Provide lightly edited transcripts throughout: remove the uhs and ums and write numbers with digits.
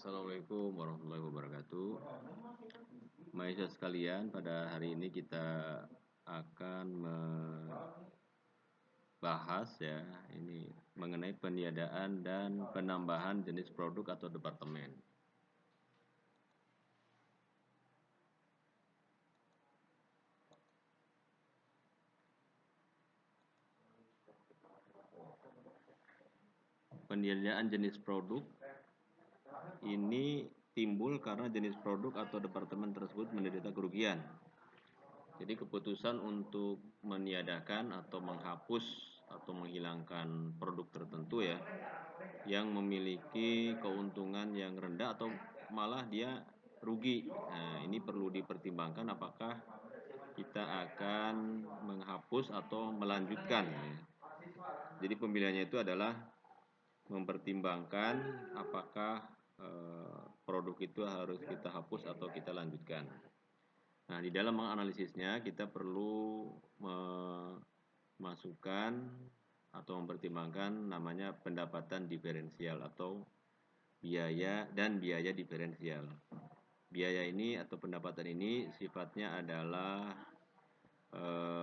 Assalamualaikum warahmatullahi wabarakatuh. Mahasiswa sekalian, pada hari ini kita akan membahas ini mengenai peniadaan dan penambahan jenis produk atau departemen. Peniadaan jenis produk ini timbul karena jenis produk atau departemen tersebut menderita kerugian. Jadi keputusan untuk meniadakan atau menghapus atau menghilangkan produk tertentu yang memiliki keuntungan yang rendah atau malah dia rugi. Nah, ini perlu dipertimbangkan apakah kita akan menghapus atau melanjutkan. Jadi pemilihannya itu adalah mempertimbangkan apakah produk itu harus kita hapus atau kita lanjutkan. Nah, di dalam menganalisisnya kita perlu memasukkan atau mempertimbangkan namanya pendapatan diferensial atau biaya dan biaya diferensial. Biaya ini atau pendapatan ini sifatnya adalah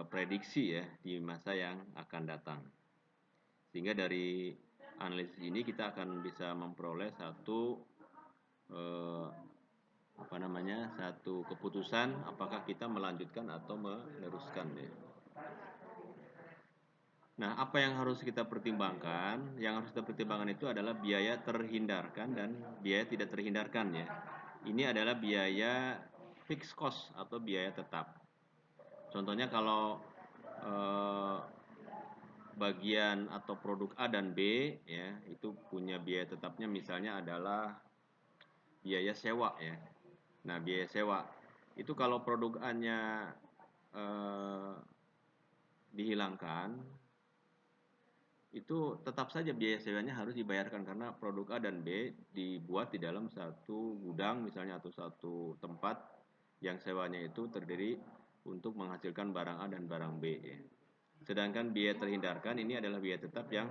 prediksi di masa yang akan datang. Sehingga dari analisis ini kita akan bisa memperoleh satu satu keputusan apakah kita melanjutkan atau meneruskan Nah, apa yang harus kita pertimbangkan? Yang harus kita pertimbangkan itu adalah biaya terhindarkan dan biaya tidak terhindarkan Ini adalah biaya fixed cost atau biaya tetap. Contohnya kalau bagian atau produk A dan B itu punya biaya tetapnya misalnya adalah biaya sewa Nah, biaya sewa itu kalau produk A-nya dihilangkan, itu tetap saja biaya sewanya harus dibayarkan karena produk A dan B dibuat di dalam satu gudang misalnya atau satu tempat yang sewanya itu terdiri untuk menghasilkan barang A dan barang B Sedangkan biaya terhindarkan ini adalah biaya tetap yang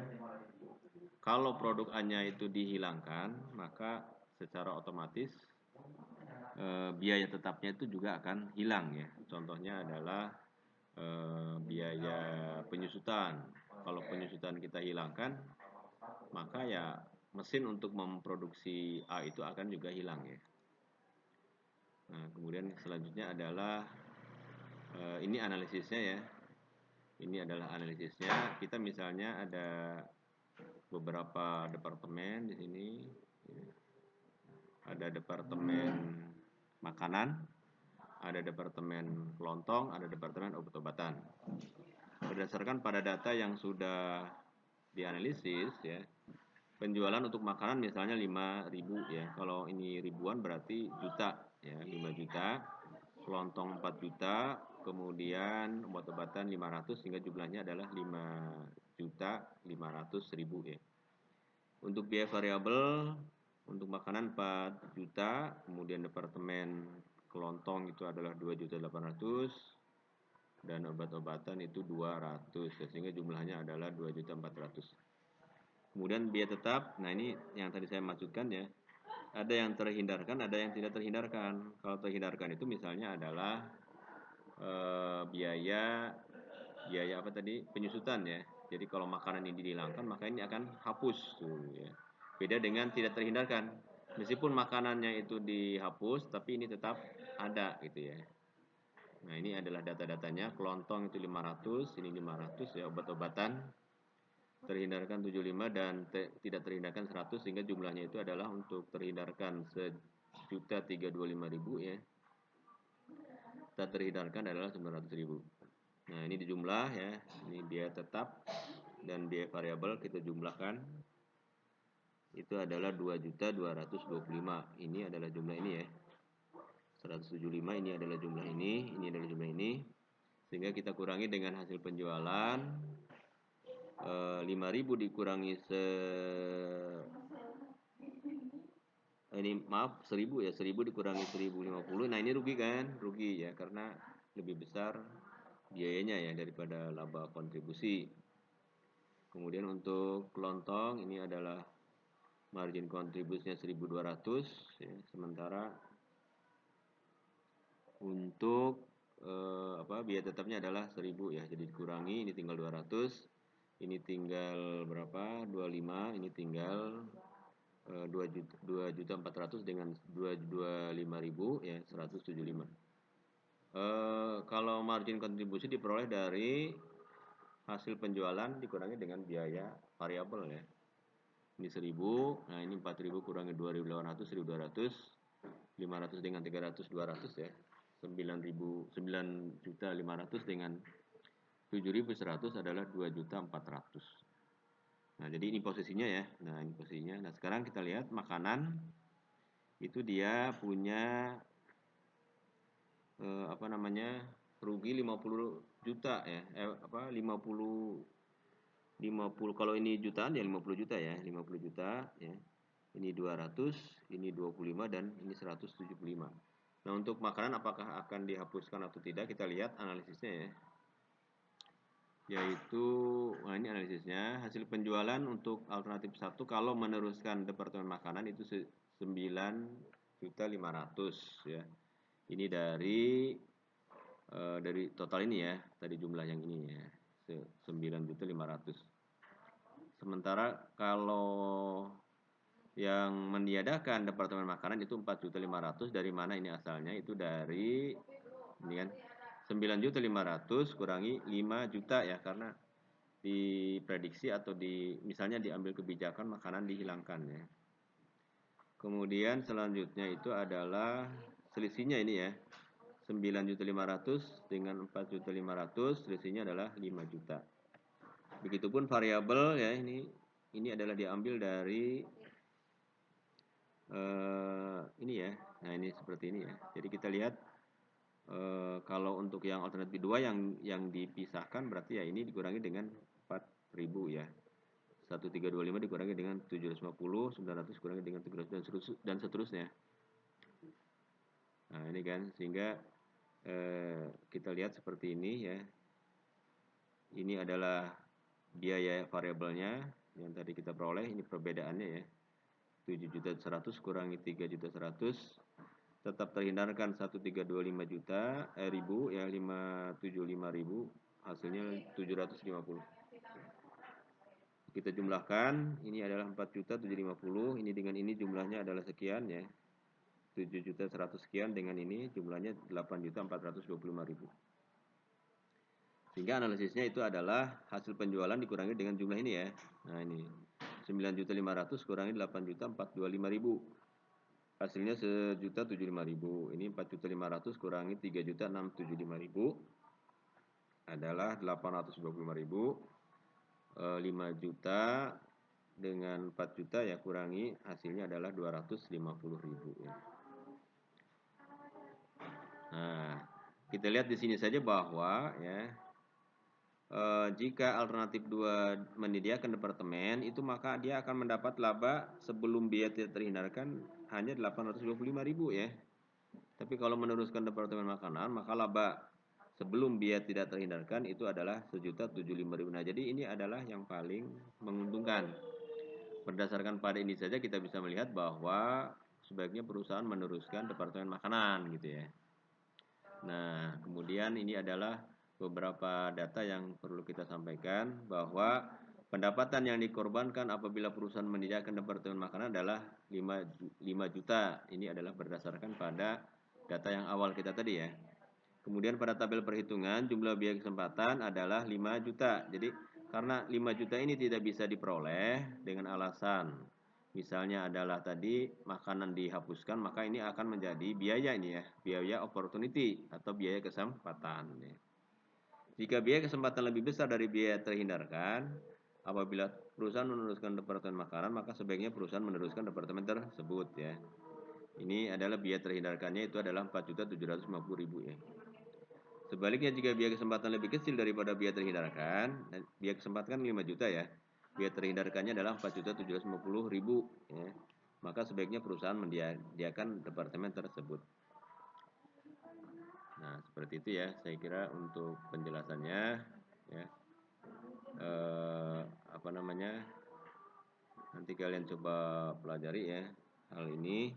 kalau produk A-nya itu dihilangkan, maka secara otomatis biaya tetapnya itu juga akan hilang Contohnya adalah biaya penyusutan. Kalau penyusutan kita hilangkan, maka mesin untuk memproduksi A itu akan juga hilang Nah, kemudian selanjutnya adalah ini analisisnya Ini adalah analisisnya. Kita misalnya ada beberapa departemen di sini. Ada departemen makanan, ada departemen kelontong, ada departemen obat-obatan. Berdasarkan pada data yang sudah dianalisis penjualan untuk makanan misalnya 5.000 Kalau ini ribuan berarti juta 5 juta. Kelontong 4 juta, kemudian obat-obatan 500 sehingga jumlahnya adalah 5.500.000 Untuk biaya variabel untuk makanan 4 juta, kemudian departemen kelontong itu adalah 2.800.000 dan obat-obatan itu 200 sehingga jumlahnya adalah 2.400.000. Kemudian biaya tetap, nah ini yang tadi saya maksudkan ada yang terhindarkan, ada yang tidak terhindarkan. Kalau terhindarkan itu misalnya adalah biaya apa tadi? Penyusutan Jadi kalau makanan ini dihilangkan, maka ini akan hapus Beda dengan tidak terhindarkan. Meskipun makanannya itu dihapus, tapi ini tetap ada Nah, ini adalah data-datanya. Kelontong itu 500, ini 500 obat-obatan. Terhindarkan 75 dan tidak terhindarkan 100 sehingga jumlahnya itu adalah untuk terhindarkan 1.325.000 tak terhindarkan adalah 900.000. Nah, ini dijumlah ini biaya tetap dan biaya variabel kita jumlahkan itu adalah 2.225. Ini adalah jumlah ini 175 ini adalah jumlah ini adalah jumlah ini. Sehingga kita kurangi dengan hasil penjualan 5.000 dikurangi 1.000 1.000 dikurangi 1.050. Nah, ini rugi kan? Rugi karena lebih besar biayanya daripada laba kontribusi. Kemudian untuk kelontong ini adalah margin kontribusinya 1.200 ya, sementara untuk biaya tetapnya adalah 1.000 ya, jadi dikurangi, ini tinggal 200, ini tinggal berapa, 25, ini tinggal 2.400 dengan 225.000 ya, 175. Kalau margin kontribusi diperoleh dari hasil penjualan dikurangi dengan biaya variabel ya. Ini 1.000, nah ini 4.000 kurangi 2.800, 1.200, 500 dengan 300, 200 ya. 9.500 dengan 7.100 adalah 2.400. Nah, jadi ini posisinya ya. Nah, ini posisinya. Nah, sekarang kita lihat makanan itu dia punya rugi 50 juta ya. 50 kalau ini jutaan ya 50 juta ya, 50 juta ya. Ini 200, ini 25 dan ini 175. Nah, untuk makanan apakah akan dihapuskan atau tidak kita lihat analisisnya ya. Yaitu ini analisisnya, hasil penjualan untuk alternatif 1 kalau meneruskan departemen makanan itu 9.500.000 ya. Ini dari total ini ya, tadi jumlah yang ini ya, 9.500.000. Sementara kalau yang meniadakan departemen makanan itu 4.500.000. Dari mana ini asalnya? Itu dari ini kan 9.500.000 kurangi 5 juta ya, karena diprediksi atau misalnya diambil kebijakan makanan dihilangkan ya. Kemudian selanjutnya itu adalah selisihnya ini ya. 9.500.000 dengan 4.500.000 selisihnya adalah 5 juta. Begitupun variabel ya, ini adalah diambil dari ini ya. Nah, ini seperti ini ya. Jadi kita lihat kalau untuk yang alternatif 2 yang dipisahkan berarti ya ini dikurangi dengan 4.000 ya. 1.325 dikurangi dengan 750, 900 dikurangi dengan 300 dan seterusnya. Nah, ini kan sehingga kita lihat seperti ini ya. Ini adalah biaya variabelnya yang tadi kita peroleh, ini perbedaannya ya. 7.100.000 kurangi 3.100.000 tetap terhindarkan 1.325 juta ribu ya, 575.000 hasilnya 750. Kita jumlahkan, ini adalah 4.750, ini dengan ini jumlahnya adalah sekian ya. 7.100 sekian dengan ini jumlahnya 8.425.000. Sehingga analisisnya itu adalah hasil penjualan dikurangi dengan jumlah ini ya. Nah, ini 9.500.000 kurangi 8.425.000. Hasilnya 1.075.000. Ini 4.500.000 kurangi 3.675.000 adalah 825.000. 5 juta dengan 4 juta ya kurangi hasilnya adalah 250.000 ya. Nah, kita lihat di sini saja bahwa ya jika alternatif 2 menyediakan departemen itu maka dia akan mendapat laba sebelum biaya tidak terhindarkan hanya 825.000 ya. Tapi kalau meneruskan departemen makanan maka laba sebelum biaya tidak terhindarkan itu adalah 1.075.000. Nah, jadi ini adalah yang paling menguntungkan. Berdasarkan pada ini saja kita bisa melihat bahwa sebaiknya perusahaan meneruskan departemen makanan gitu ya. Nah, kemudian ini adalah beberapa data yang perlu kita sampaikan bahwa pendapatan yang dikorbankan apabila perusahaan menyediakan departemen makanan adalah 5 juta. Ini adalah berdasarkan pada data yang awal kita tadi ya. Kemudian pada tabel perhitungan jumlah biaya kesempatan adalah 5 juta. Jadi karena 5 juta ini tidak bisa diperoleh dengan alasan misalnya adalah tadi makanan dihapuskan, maka ini akan menjadi biaya ini ya, biaya opportunity atau biaya kesempatan ya. Jika biaya kesempatan lebih besar dari biaya terhindarkan, apabila perusahaan meneruskan departemen makanan, maka sebaiknya perusahaan meneruskan departemen tersebut ya. Ini adalah biaya terhindarkannya itu adalah 4.750.000 ya. Sebaliknya jika biaya kesempatan lebih kecil daripada biaya terhindarkan, biaya kesempatan 5 juta ya, biaya terhindarkannya adalah 4.750.000 ya, maka sebaiknya perusahaan menyediakan departemen tersebut. Nah, seperti itu ya, saya kira untuk penjelasannya ya. Nanti kalian coba pelajari ya hal ini.